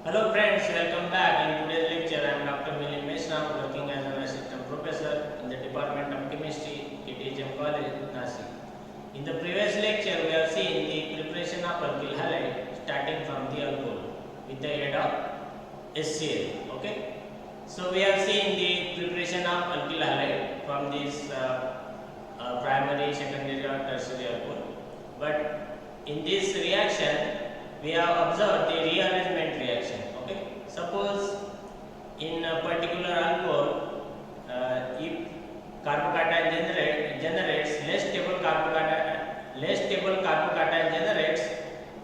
Hello friends, welcome back. In today's lecture, I am Dr. Milind Mishra, working as an assistant professor in the Department of Chemistry at HM College, Nashik. In the previous lecture, we have seen the preparation of alkyl halide starting from the alcohol with the aid of HCl. Okay. So we have seen the preparation of alkyl halide from this primary, secondary or tertiary alcohol. But in this reaction, we have observed the rearrangement reaction. Okay, suppose in a particular alcohol, if carbocation generates less stable carbocation generates,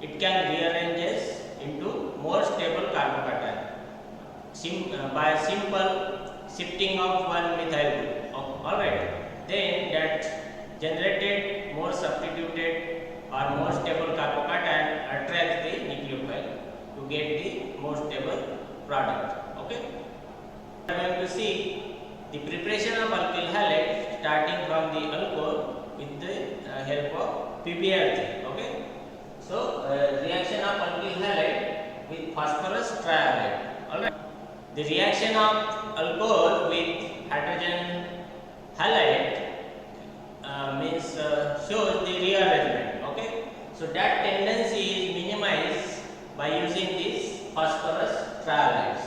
it can rearranges into more stable carbocation by simple shifting of one methyl group. All right, then that generated more substituted or more stable carbocation attracts the nucleophile to get the more stable product. Okay, we are going to see the preparation of alkyl halide starting from the alcohol with the help of PBr3. Okay, so reaction of alkyl halide with phosphorus trihalide. All right, the reaction of alcohol with hydrogen halide means shows the rearrangement. Okay, so that tendency is minimized by using these phosphorus trihalides.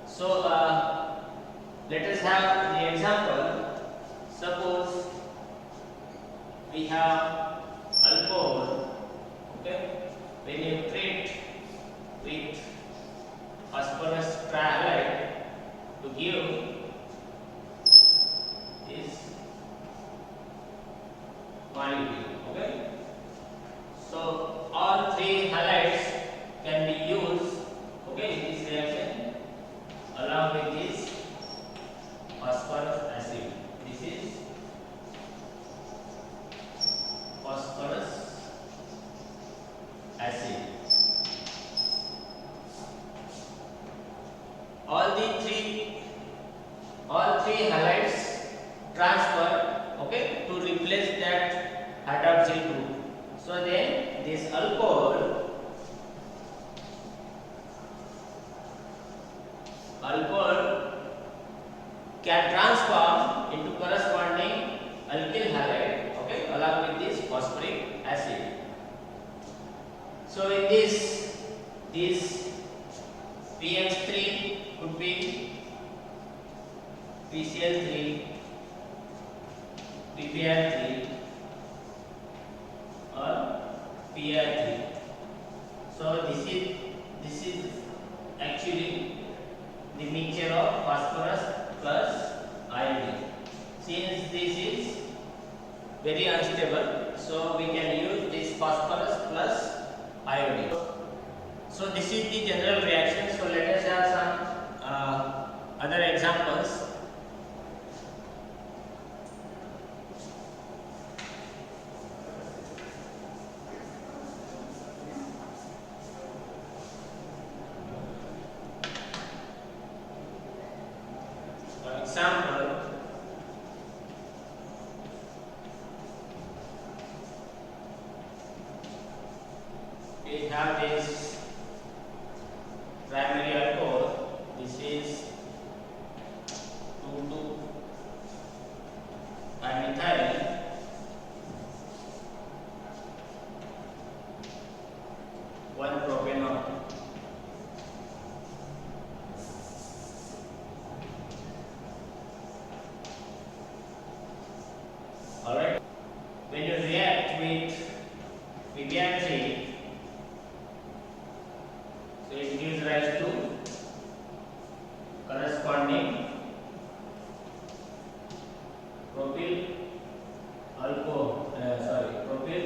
So let us have the example. Suppose we have alcohol. Okay, when you treat with phosphorus trihalide to give this molecule. Okay, so all three halides can be used. Okay, in this reaction along with this phosphorus acid. This is phosphorus acid. All three halides transfer, okay, to replace that hydroxyl group. So then this alcohol can transform into corresponding alkyl halide, okay, along with this phosphoric acid. So in this PX3 would be PCl3, PBr3 or PR3. So this is actually the mixture of phosphorus plus iodine. Since this is very unstable, so we can use this phosphorus plus iodine. So this is the general reaction. So let us have some other examples. Example, we have this primary alcohol. This is 2,2-dimethyl, 1-propanol. Alright, when you react with PBr3, so it gives rise to corresponding propyl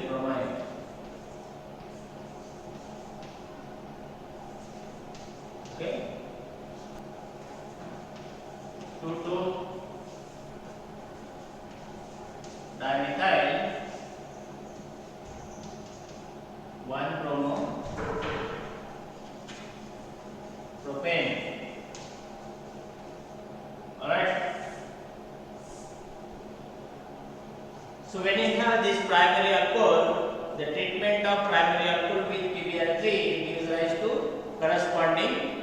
bromide. Okay, 2,2-dimethyl, 1-bromo propane. Alright. So when you have this primary alcohol, the treatment of primary alcohol with PBr3 gives rise to corresponding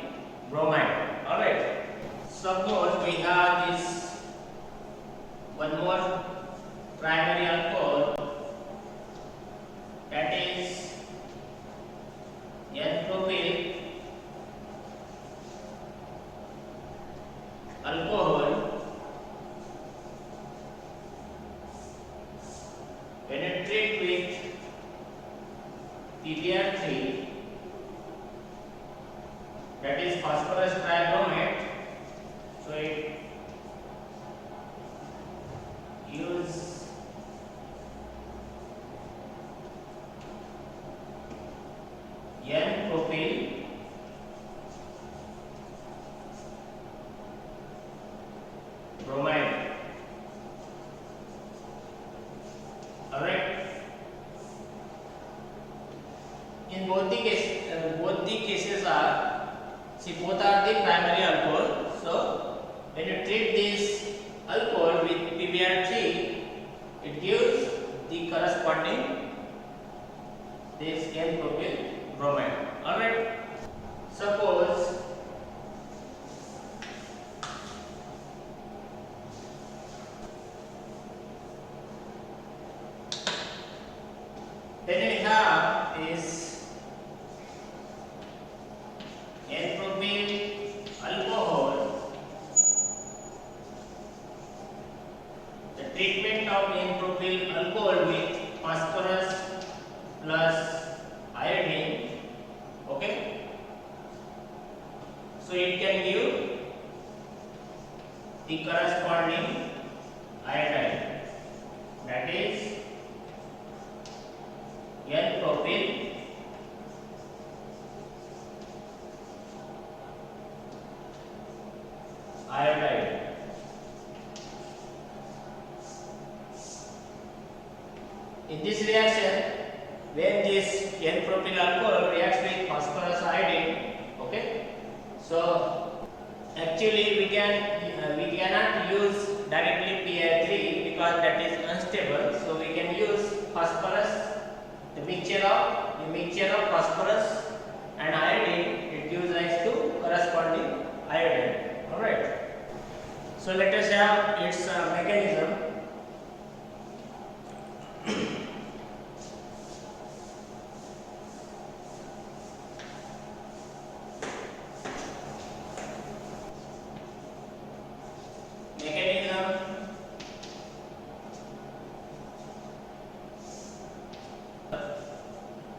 bromide. Alright. Suppose we have this one more primary alcohol, that is N-propyl alcohol. When you treat with PBr3, that is phosphorus tribromate, so it use N-propyl bromide. Alright. In both the cases are, see, both are the primary alcohol. So when you treat this alcohol with PBr3, it gives the corresponding this N-propyl bromide. Alright. Suppose then we have this N-propyl alcohol. The treatment of N-propyl alcohol with phosphorus plus iodine. Okay, so it can give the corresponding iodine, that is N-propyl iodide. In this reaction, when this N-propyl alcohol reacts with phosphorus iodine, okay, so actually we cannot use directly PI3 because that is unstable. So we can use phosphorus, the mixture of phosphorus and iodine. It gives rise to corresponding iodine. All right. So let us have its mechanism.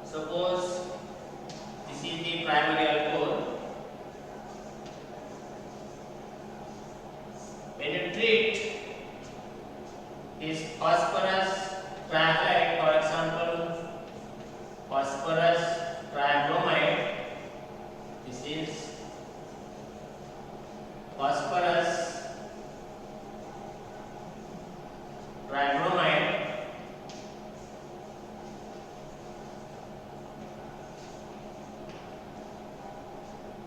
Suppose this is the primary alcohol. When you treat this phosphorus trihalide, for example, phosphorus tribromide, this is phosphorus tribromide.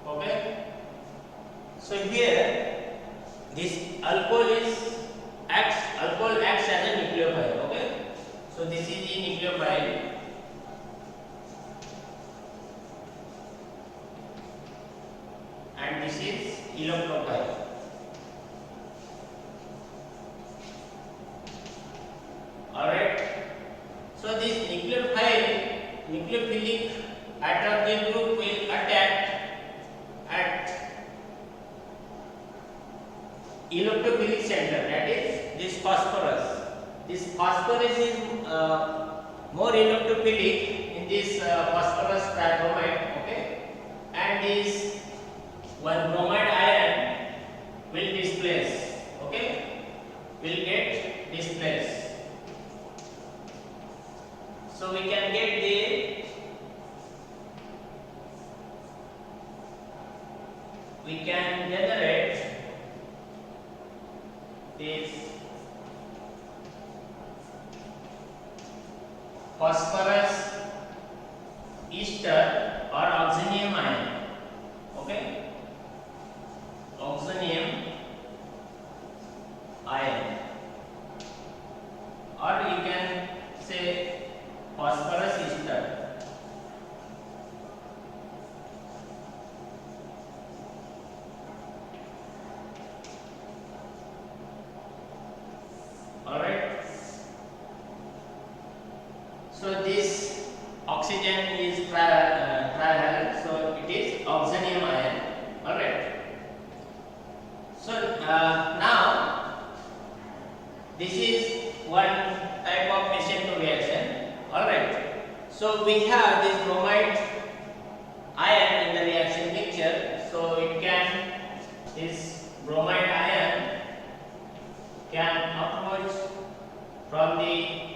Okay, so here this alcohol acts as a nucleophile. Okay, so this is the nucleophile, and this is electrophile. All right, so this nucleophilic hydroxyl group will attack at electrophilic center, that is this phosphorus. This phosphorus is more electrophilic in this phosphorus tribromide. Okay, and this one bromide ion will displace. Okay, will get displaced. So we can get the we can generate this phosphorus ester or oxynium ion. Okay, So we have this bromide ion in the reaction mixture. So it can, this bromide ion can approach from the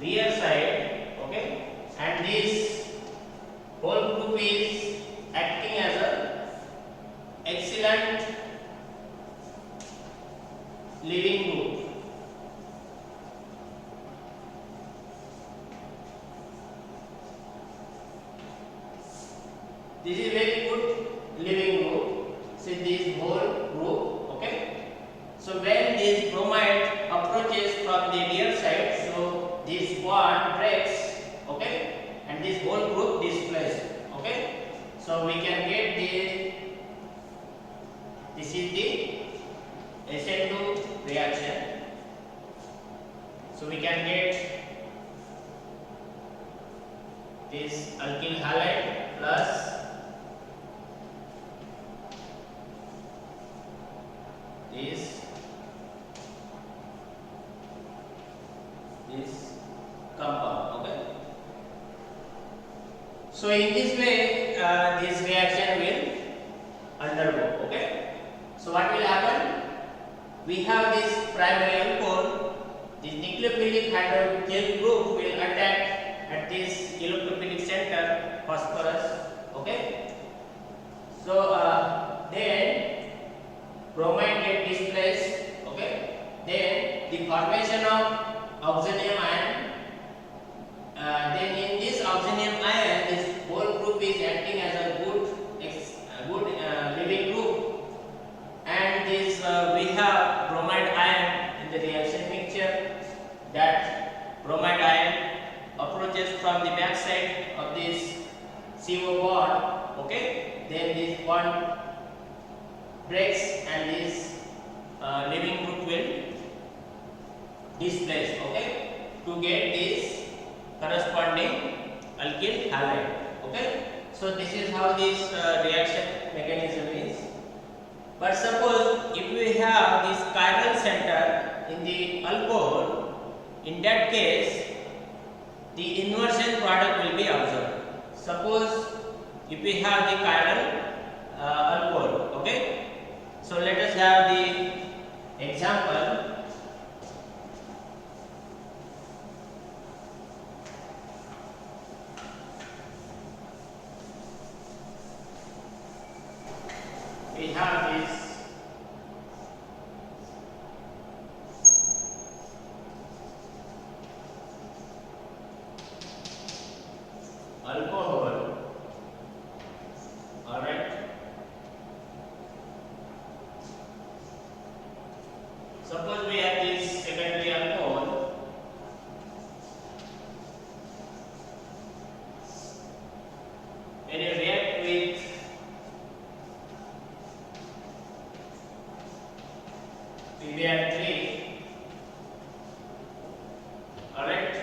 rear side, okay, and this whole group is acting as a excellent leaving group. This is very good leaving group. See this whole group, okay. So when this bromide approaches from the rear side, so this bond breaks, okay, and this whole group displaced, okay. So we can get this is the SN2 reaction. So we can get this alkyl halide plus this compound, okay. So in this way this reaction will undergo, okay. So what will happen? We have this primary alcohol, this nucleophilic hydrogen group will attack at this electrophilic center phosphorus, okay. So then bromide get displaced, okay. Then the formation of oxonium ion, then in this oxonium ion this whole group is acting as a good living group, and this we have bromide ion in the reaction mixture. That bromide ion approaches from the back side of this CO bond, okay. Then this bond breaks and this living group will displace, okay, to get this corresponding alkyl halide, okay. So this is how this reaction mechanism is. But suppose if we have this chiral center in the alcohol, in that case the inversion product will be observed. Suppose if we have the chiral alcohol, okay. So let us have the example. We have this alcohol, all right. Suppose we have this secondary alcohol. When you react with PbR3, alright.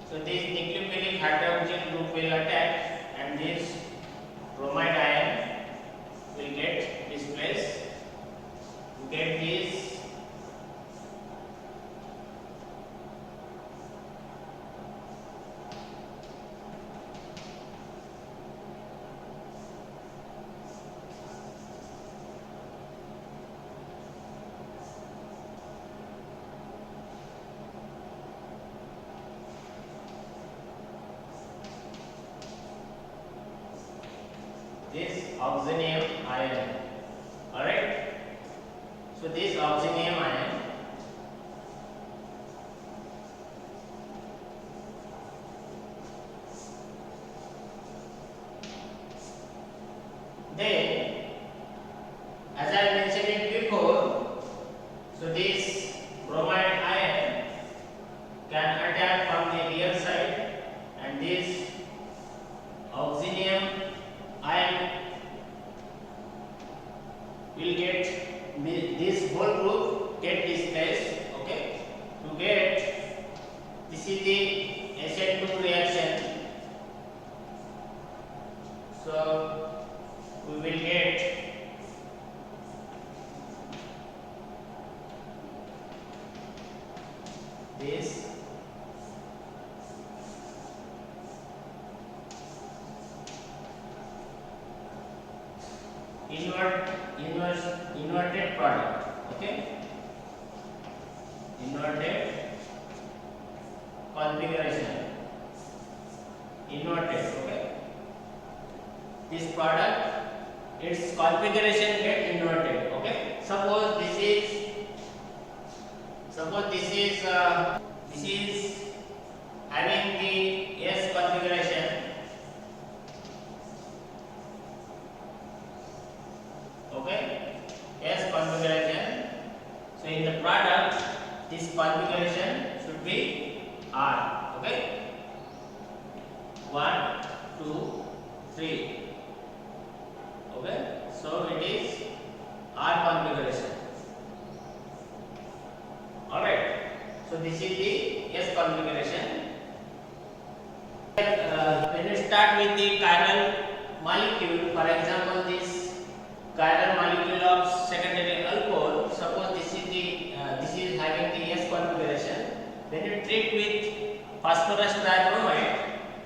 So this nucleophilic hydrogen group will attack and this bromide ion will get displaced. To get this oxonium ion, alright. So this oxonium ion then, as I mentioned it before, so this bromide ion can attack from the rear side and this oxonium ion will get this whole group get displaced, okay. To get, this is the SN2 reaction. So we will get this inverted product. Okay, inverted configuration, inverted. Okay, this product, its configuration get inverted. Okay, suppose this is having the S configuration. Okay, S configuration. So in the product, this configuration should be R. Okay, 1, 2, 3. Okay, so it is R configuration. Alright, so this is the S configuration. When you start with the chiral molecule, for example, this chiral molecule of secondary alcohol, suppose this is having the S configuration. When you treat with phosphorus dibromide,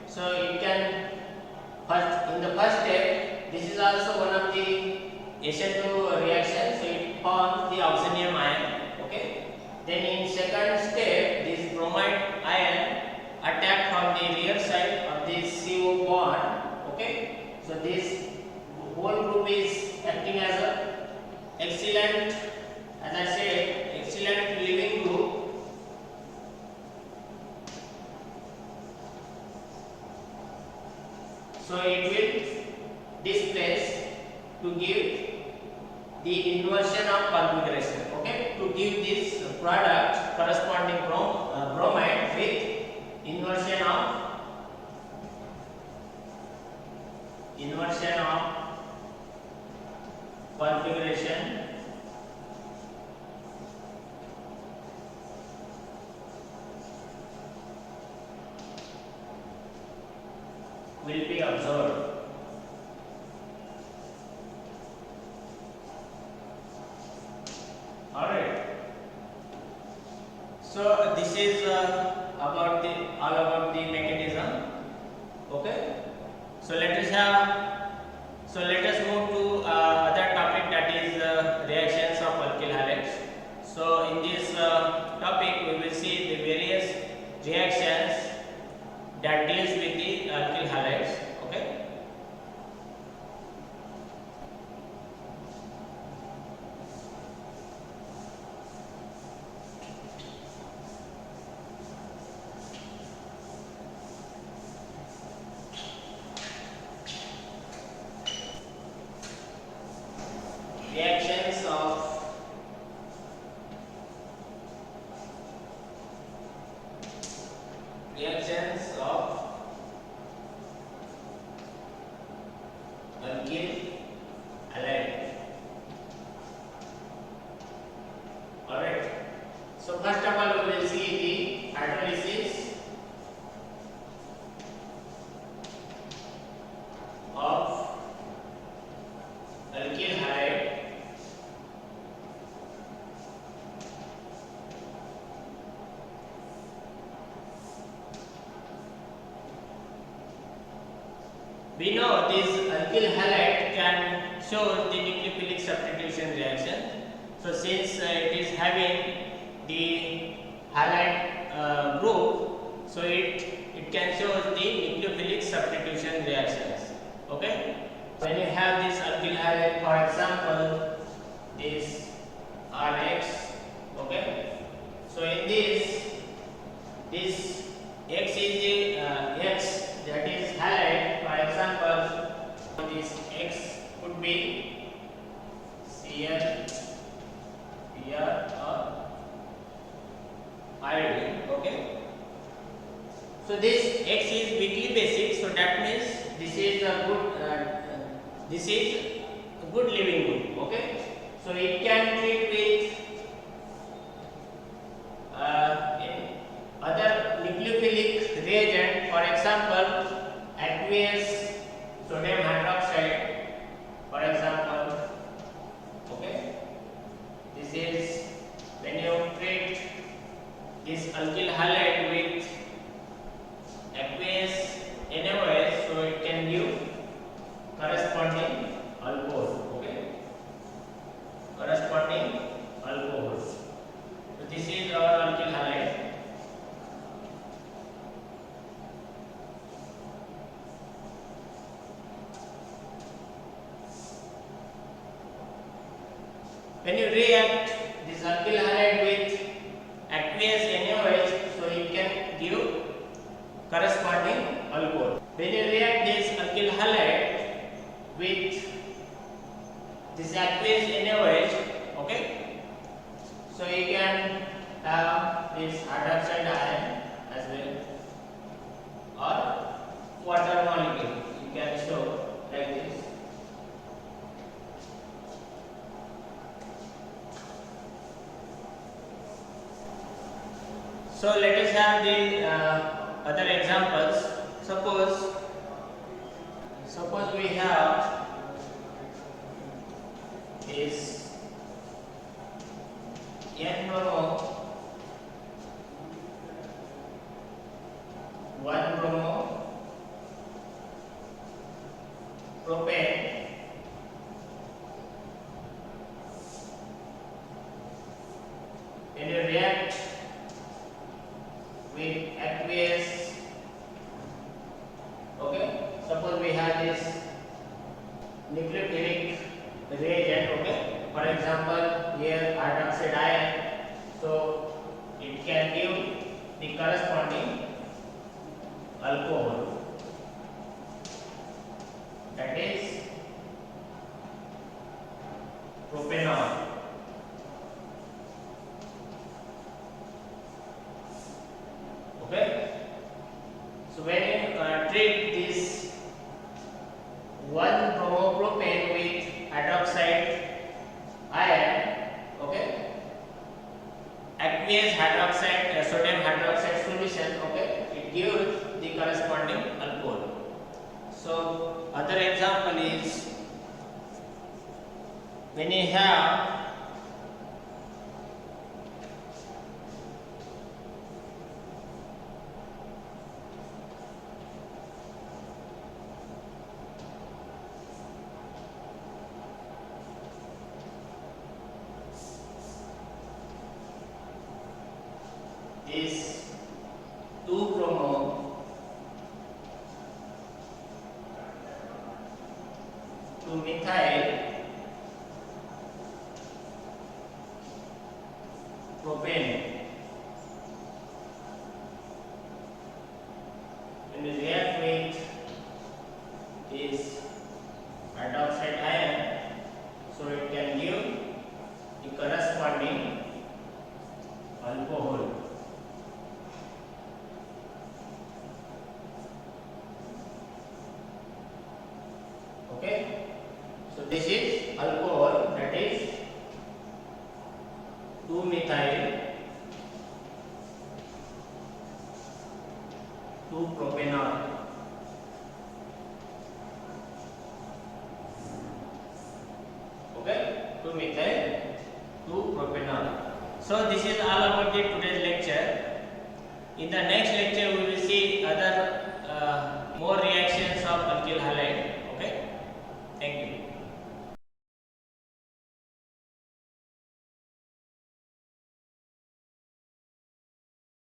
so it can in the first step, this is also one of the SN2 reaction, so it forms the oxonium ion. Okay. Then in second step, this bromide ion attack from the rear side of this CO bond. Okay, so this whole group is acting as a excellent, as I said, excellent leaving group. So it will displace to give the inversion of configuration. Okay, to give this product corresponding bromide with inversion of configuration will be observed. Alright. So this is all about the mechanism. Okay. So let us move to other topic, that is reactions of alkyl halides. So in this topic we will see the various reactions that deals with the alkyl halides. Okay. Reactions of alkyl halide. Alright. So first of all we will see the hydrolysis of alkyl halide. We know this alkyl halide can show the nucleophilic substitution reaction. So since it is having the halide group, so it can show the nucleophilic substitution reactions. Okay. When you have this alkyl halide, for example, this RX. Okay. So in this X is the X, that is halide. For example, this X could be Cl, Br or iodine. Okay. So this X is weakly basic, so that means this is a good leaving group. Okay. So it can treat with other nucleophilic reagent, for example, aqueous sodium hydroxide, for example. Okay, this is when you treat this alkyl halide with aqueous NaOH, so it can give corresponding When you react this alkyl halide with aqueous NaOH, so it can give corresponding alcohol. When you react this alkyl halide with this aqueous NaOH, okay, so you can have this hydroxide ion as well, or water molecule. You can show like this. So let us have the other examples. Suppose we have is N-bromo, 1-bromo propane, when you react with aqueous, okay, suppose we have this nucleophilic reagent, okay, for example here hydroxide ion, so it can give the corresponding alcohol, that is propanol. Okay, so when you treat this 1-bromopropane with hydroxide ion, okay, aqueous hydroxide sodium hydroxide solution, okay, it gives the corresponding alcohol. So other example is when you have this 2-bromo 2-methyl propane, when you react with this hydroxide ion, so it can give the corresponding alcohol. Okay, so this is alcohol, that is 2-methyl 2-propanol. Okay, 2-methyl 2-propanol. So this is all about the today's lecture. In the next lecture we will see other more reactions of alkyl halide.